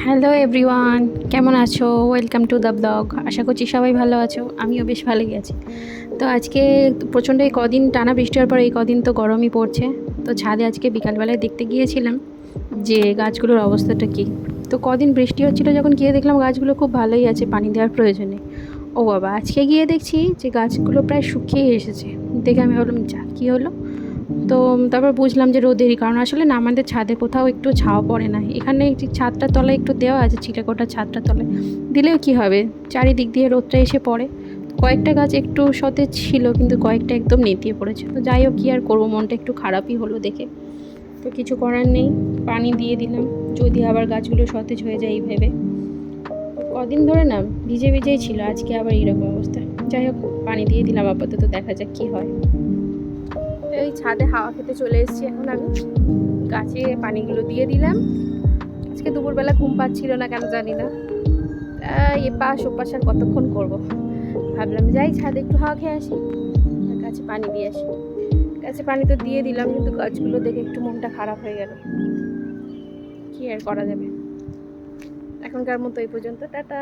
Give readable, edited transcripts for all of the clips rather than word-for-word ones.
Hello everyone, কেমন আছো? Welcome to the blog. আশা করছি সবাই ভালো আছো, আমিও বেশ ভালোই আছি। তো আজকে প্রচণ্ড এই কদিন টানা বৃষ্টি হওয়ার পর এই কদিন তো গরমই পড়ছে। তো ছাদে আজকে বিকালবেলায় দেখতে গিয়েছিলাম যে গাছগুলোর অবস্থাটা কী। তো কদিন বৃষ্টি হচ্ছিলো যখন গিয়ে দেখলাম গাছগুলো খুব ভালোই আছে, পানি দেওয়ার প্রয়োজনে। ও বাবা, আজকে গিয়ে দেখছি যে গাছগুলো প্রায় শুকিয়ে এসেছে। দেখে আমি ভাবলাম যা কী হলো। তো তারপর বুঝলাম যে রোদেরই কারণ। আসলে না, আমাদের ছাদে কোথাও একটু ছাওয়া পড়ে না। এখানে ছাদটার তলায় একটু দেওয়া আছে, চিলেকোঠার ছাদটার তলায় দিলেও কি হবে, চারিদিক দিয়ে রোদটা এসে পড়ে। কয়েকটা গাছ একটু সতেজ ছিল, কিন্তু কয়েকটা একদম নেতিয়ে পড়েছে। তো যাই হোক, কী আর করবো, মনটা একটু খারাপই হলো দেখে। তো কিছু করার নেই, পানি দিয়ে দিলাম, যদি আবার গাছগুলো সতেজ হয়ে যায় এই ভেবে। কদিন ধরে না ভিজে ভিজেই ছিল, আজকে আবার এইরকম অবস্থা। যাই হোক, পানি দিয়ে দিলাম, আপাতত দেখা যাক কী হয়। এই ছাদে হাওয়া খেতে চলে এসেছি এখন আমি। গাছে পানিগুলো দিয়ে দিলাম। আজকে দুপুরবেলা ঘুম পাচ্ছিল না কেন জানি না, এপাশ ওপাশ আর কতক্ষণ করবো। ভাবলাম যাই ছাদে একটু হাওয়া খেয়ে আসি, গাছে পানি দিয়ে আসি। গাছে পানি তো দিয়ে দিলাম, কিন্তু গাছগুলো দেখে একটু মনটা খারাপ হয়ে গেল। কি আর করা যাবে, এখনকার মতো এই পর্যন্ত, টাটা।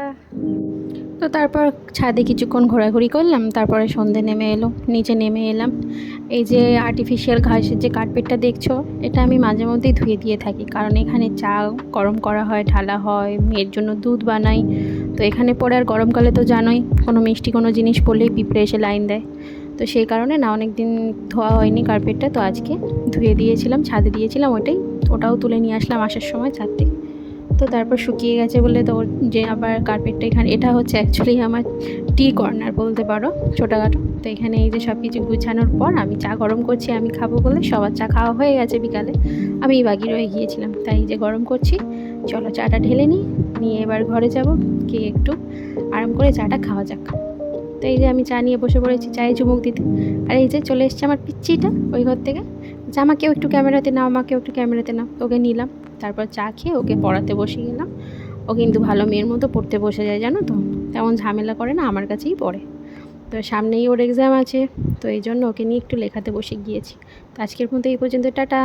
তো তারপর ছাদে কিছুক্ষণ ঘোরাঘুরি করলাম, তারপরে সন্ধে নেমে এলো, নিচে নেমে এলাম। এই যে আর্টিফিশিয়াল ঘাসের যে কার্পেটটা দেখছো, এটা আমি মাঝে মধ্যেই ধুয়ে দিয়ে থাকি, কারণ এখানে চা গরম করা হয়, ঢালা হয়, মেয়ের জন্য দুধ বানাই। তো এখানে পরে আর গরমকালে তো জানোই, কোনো মিষ্টি কোনো জিনিস পড়লেই পিঁপড়ে এসে লাইন দেয়। তো সেই কারণে না অনেক দিন ধোয়া হয়নি কার্পেটটা, তো আজকে ধুয়ে দিয়েছিলাম, ছাদে দিয়েছিলাম ওটাও তুলে নিয়ে আসলাম আসার সময় ছাদ থেকে। তো তারপর শুকিয়ে গেছে বলে তো যে আবার কার্পেটটা এখানে, এটা হচ্ছে অ্যাকচুয়ালি আমার টি কর্নার বলতে পারো, ছোটোখাটো। তো এখানে এই যে সব কিছু গুছানোর পর আমি চা গরম করছি, আমি খাবো বলে। সবার চা খাওয়া হয়ে গেছে বিকালে, আমি বাকি রয়ে গিয়েছিলাম, তাই যে গরম করছি। চলো চাটা ঢেলে নিয়ে এবার ঘরে যাব, গিয়ে একটু আরাম করে চাটা খাওয়া যাক। তো এই যে আমি চা নিয়ে বসে পড়েছি, চায়ে চুমুক দিতে। আর এই যে চলে এসছে আমার পিচ্চিটা ওই ঘর থেকে, যে আমাকেও একটু ক্যামেরাতে নাও, আমাকেও একটু ক্যামেরাতে নাও। ওকে নিলাম, তারপর চা খেয়ে ওকে পড়াতে বসে গেলাম। ও কিন্তু ভালো মেয়ের মতো পড়তে বসে যায়, জানো তো, তেমন ঝামেলা করে না, আমার কাছেই পড়ে। তো সামনেই ওর এক্সাম আছে, তো এই জন্য ওকে নিয়ে একটু লেখাতে বসে গিয়েছি। তো আজকের মতো এই পর্যন্ত, টাটা।